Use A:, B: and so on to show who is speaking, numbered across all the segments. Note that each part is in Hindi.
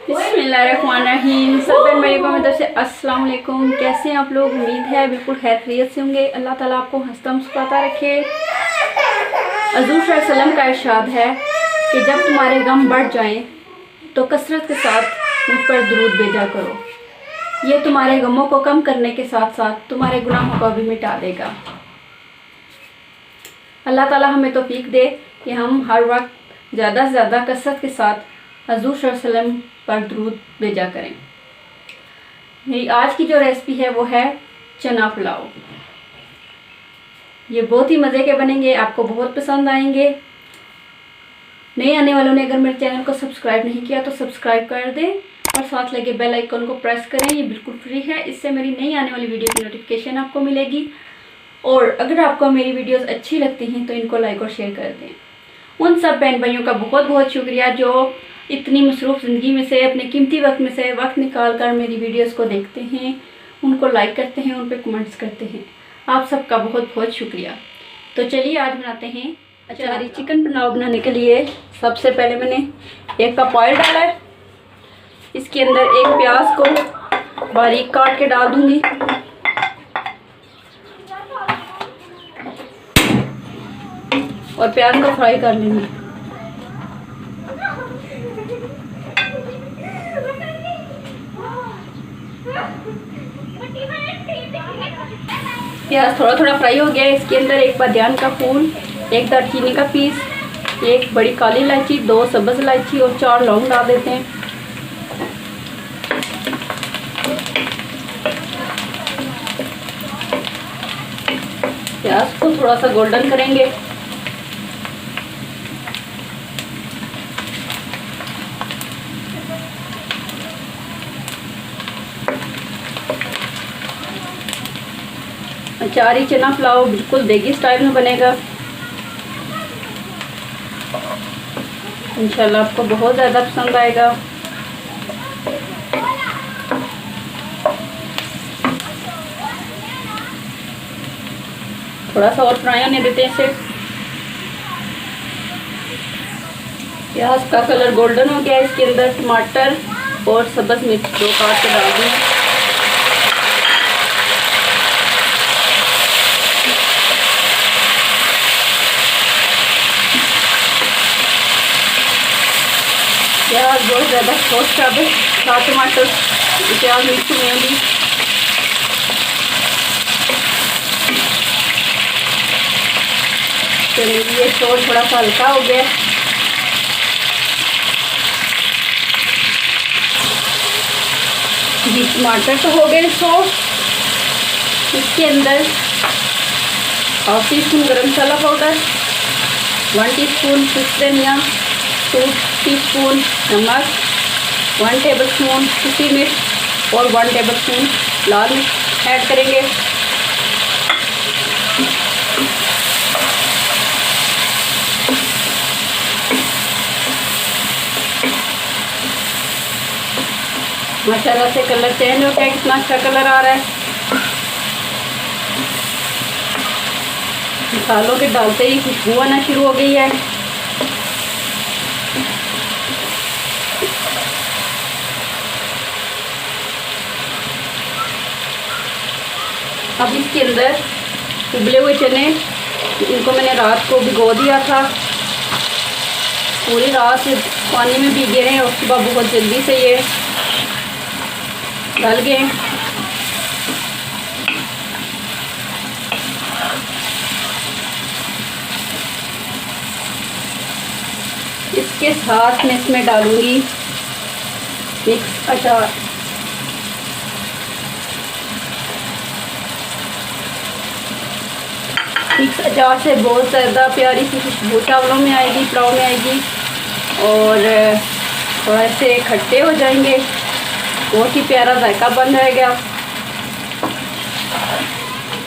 A: बिस्मिल्लाहिर्रहमानिर्रहीम। सब बहन भाइयों को मेरी तरफ से अस्सलाम वालेकुम। कैसे हैं आप लोग? उम्मीद है बिल्कुल खैरियत से होंगे। अल्लाह ताला आपको हंसता मुस्कुराता रखे। हज़ूर सल्लल्लाहु अलैहि वसल्लम का इरशाद है कि जब तुम्हारे गम बढ़ जाएं तो कसरत के साथ मुझ पर दुरूद भेजा करो। ये तुम्हारे गमों को कम करने के साथ साथ तुम्हारे गुनाहों को भी मिटा देगा। अल्लाह ताला हमें तौफीक दे कि हम हर वक्त ज़्यादा से ज़्यादा कसरत के साथ हज़ूर सल्लल्लाहु अलैहि वसल्लम पर दुरूद भेजा करें। मेरी आज की जो रेसिपी है वो है चना पुलाव। ये बहुत ही मज़े के बनेंगे, आपको बहुत पसंद आएंगे। नए आने वालों ने अगर मेरे चैनल को सब्सक्राइब नहीं किया तो सब्सक्राइब कर दें और साथ लगे बेल आइकन को प्रेस करें। ये बिल्कुल फ्री है, इससे मेरी नई आने वाली वीडियो की नोटिफिकेशन आपको मिलेगी। और अगर आपको मेरी वीडियोस अच्छी लगती हैं तो इनको लाइक और शेयर कर दें। उन सब बहन भाइयों का बहुत बहुत शुक्रिया जो इतनी मसरूफ़ ज़िंदगी में से अपने कीमती वक्त में से वक्त निकाल कर मेरी वीडियोस को देखते हैं, उनको लाइक करते हैं, उन पर कमेंट्स करते हैं। आप सबका बहुत बहुत शुक्रिया। तो चलिए आज बनाते हैं अचारी चिकन पुलाव। बनाने के लिए सबसे पहले मैंने 1 कप ऑयल डाला है। इसके अंदर एक प्याज को बारीक काट के डाल दूंगी। और प्याज को फ्राई कर लेंगे। प्याज थोड़ा थोड़ा फ्राई हो गया है। इसके अंदर 1 बादियान का फूल, 1 दालचीनी का पीस, 1 बड़ी काली इलायची, 2 सब्ज़ इलायची और 4 लौंग डाल देते हैं। प्याज को थोड़ा सा गोल्डन करेंगे। अचारी चना पुलाव बिल्कुल देगी स्टाइल में बनेगा। इंशाल्लाह आपको बहुत ज़्यादा पसंद आएगा। थोड़ा सा और फ्राई होने देते हैं इसे। प्याज का कलर गोल्डन हो गया। इसके अंदर टमाटर और सब्ज़ मिर्च 2 काट के डाल दें। प्याज बहुत ज़्यादा सॉफ्ट है। 7 टमाटर प्याज मिक्स हुए होंगी। चलिए ये सॉस थोड़ा सा हल्का हो गया। जी टमाटर तो हो गए सॉफ्ट। इसके अंदर 1/2 टीस्पून गरम मसाला पाउडर, 1 टीस्पून पिस्ता धनिया, 2 टीस्पून नमक, 1 टेबलस्पून सूखी मिर्च और 1 टेबलस्पून लाल मिर्च ऐड करेंगे। माशाल्लाह से कलर चेंज हो गया, कितना अच्छा कलर आ रहा है। मसालों के डालते ही खुशबू आना शुरू हो गई है। अब इसके अंदर उबले हुए चने, इनको मैंने रात को भिगो दिया था। पूरी रात पानी में भीगे रहे और सुबह बहुत जल्दी से ये गल गए। इसके साथ मैं इसमें डालूंगी मिक्स अचार। मिक्स अचार से बहुत ज़्यादा प्यारी सी खुशबू चावलों में आएगी, पुलाव में आएगी और थोड़ा से खट्टे हो जाएंगे। बहुत ही प्यारा जायका बन जाएगा।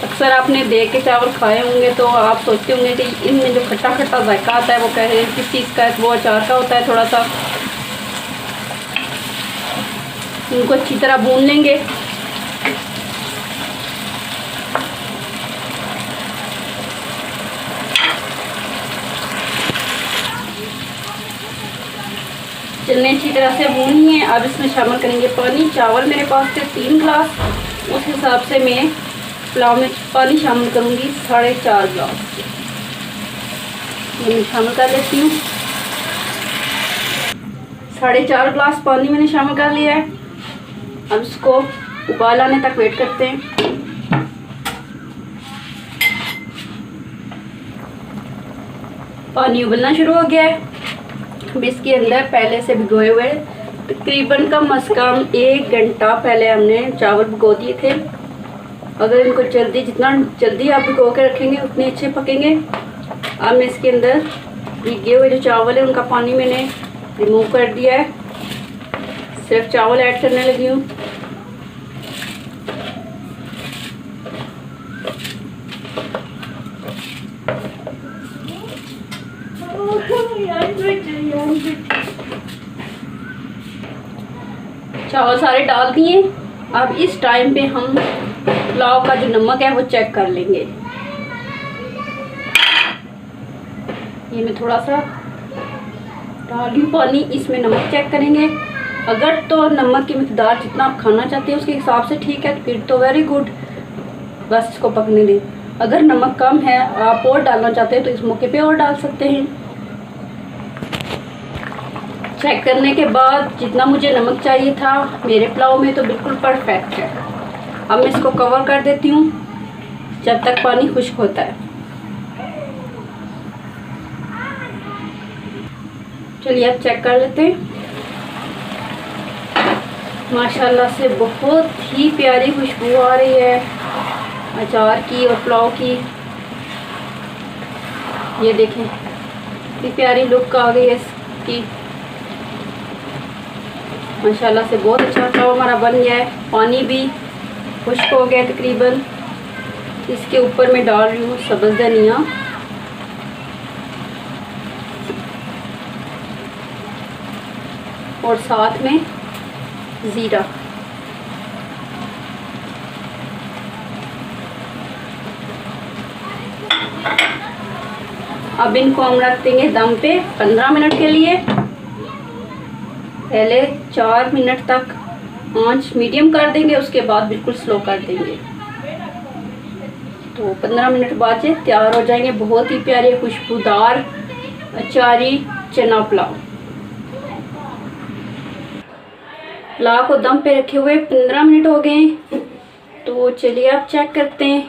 A: अक्सर आपने देख के चावल खाए होंगे तो आप सोचते होंगे कि इनमें जो खट्टा खट्टा जायका आता है वो कह रहे हैं किस चीज़ का है। वो अचार का होता है। थोड़ा सा इनको अच्छी तरह भून लेंगे। हमने अच्छी तरह से भूनी है। अब इसमें शामिल करेंगे पानी। चावल मेरे पास थे 3 गिलास, उस हिसाब से मैं पुलाव में पानी शामिल करूँगी 4.5 गिलास। ये मैं शामिल कर लेती हूँ। 4.5 गिलास पानी मैंने शामिल कर लिया है। अब इसको उबाल आने तक वेट करते हैं। पानी उबलना शुरू हो गया है। अब इसके अंदर पहले से भिगोए हुए तकरीबन कम से कम 1 घंटा पहले हमने चावल भिगो दिए थे। अगर इनको जितना जल्दी आप भिगो के रखेंगे उतने अच्छे पकेंगे। अब मैं इसके अंदर भीगे हुए जो चावल है उनका पानी मैंने रिमूव कर दिया है। सिर्फ चावल ऐड करने लगी हूँ। चावल सारे डाल दिए। अब इस टाइम पे हम पुलाव का जो नमक है वो चेक कर लेंगे। ये मैं थोड़ा सा डाल दूँ पानी, इसमें नमक चेक करेंगे। अगर तो नमक की मिकदार जितना आप खाना चाहते हैं उसके हिसाब से ठीक है, फिर तो वेरी गुड, बस इसको पकने दें। अगर नमक कम है, आप और डालना चाहते हैं तो इस मौके पे और डाल सकते हैं। चेक करने के बाद जितना मुझे नमक चाहिए था मेरे पुलाव में तो बिल्कुल परफेक्ट है। अब मैं इसको कवर कर देती हूँ जब तक पानी खुश्क होता है। चलिए अब चेक कर लेते हैं। माशाल्लाह से बहुत ही प्यारी खुशबू आ रही है अचार की और पुलाव की। ये देखें कितनी प्यारी लुक आ गई है इसकी। माशाल्लाह से बहुत अच्छा पुलाव हमारा बन गया है। पानी भी खुश्क हो गया तकरीबन। इसके ऊपर मैं डाल रही हूँ सब्ज़ धनिया और साथ में ज़ीरा। अब इनको हम रख देंगे दम पे 15 मिनट के लिए। पहले 4 मिनट तक आंच मीडियम कर देंगे, उसके बाद बिल्कुल स्लो कर देंगे। तो 15 मिनट बाद से तैयार हो जाएंगे बहुत ही प्यारे खुशबूदार अचारी चना पुलाव। पुलाव को दम पे रखे हुए 15 मिनट हो गए। तो चलिए आप चेक करते हैं।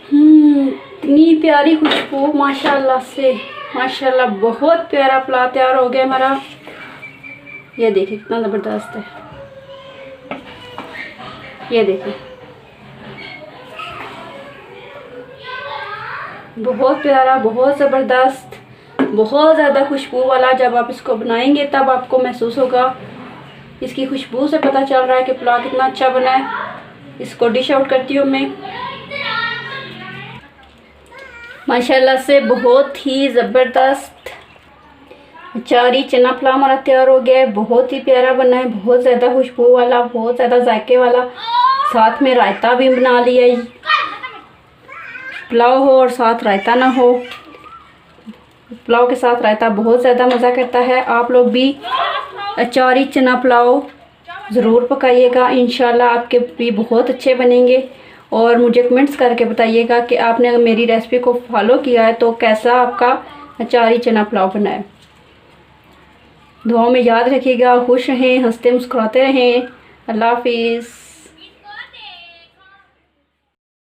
A: इतनी प्यारी खुशबू माशाल्लाह से, माशाल्लाह बहुत प्यारा पुलाव तैयार हो गया हमारा। ये देखिए कितना ज़बरदस्त है। ये देखिए बहुत प्यारा, बहुत ज़बरदस्त, बहुत ज़्यादा खुशबू वाला। जब आप इसको बनाएंगे तब आपको महसूस होगा। इसकी खुशबू से पता चल रहा है कि पुलाव कितना अच्छा बना है। इसको डिश आउट करती हूँ मैं। माशाल्लाह से बहुत ही ज़बरदस्त अचारी चना पुलाव हमारा तैयार हो गया है। बहुत ही प्यारा बना है, बहुत ज़्यादा खुशबू वाला, बहुत ज़्यादा जायके वाला। साथ में रायता भी बना लिया। पुलाव हो और साथ रायता ना हो, पुलाव के साथ रायता बहुत ज़्यादा मज़ा करता है। आप लोग भी अचारी चना पुलाव ज़रूर पकाइएगा, इंशाल्लाह आपके भी बहुत अच्छे बनेंगे। और मुझे कमेंट्स करके बताइएगा कि आपने अगर मेरी रेसिपी को फॉलो किया है तो कैसा आपका अचारी चना पुलाव बना है। दुआओं में याद रखिएगा। खुश रहें, हंसते मुस्कुराते रहें। अल्लाह हाफिज़।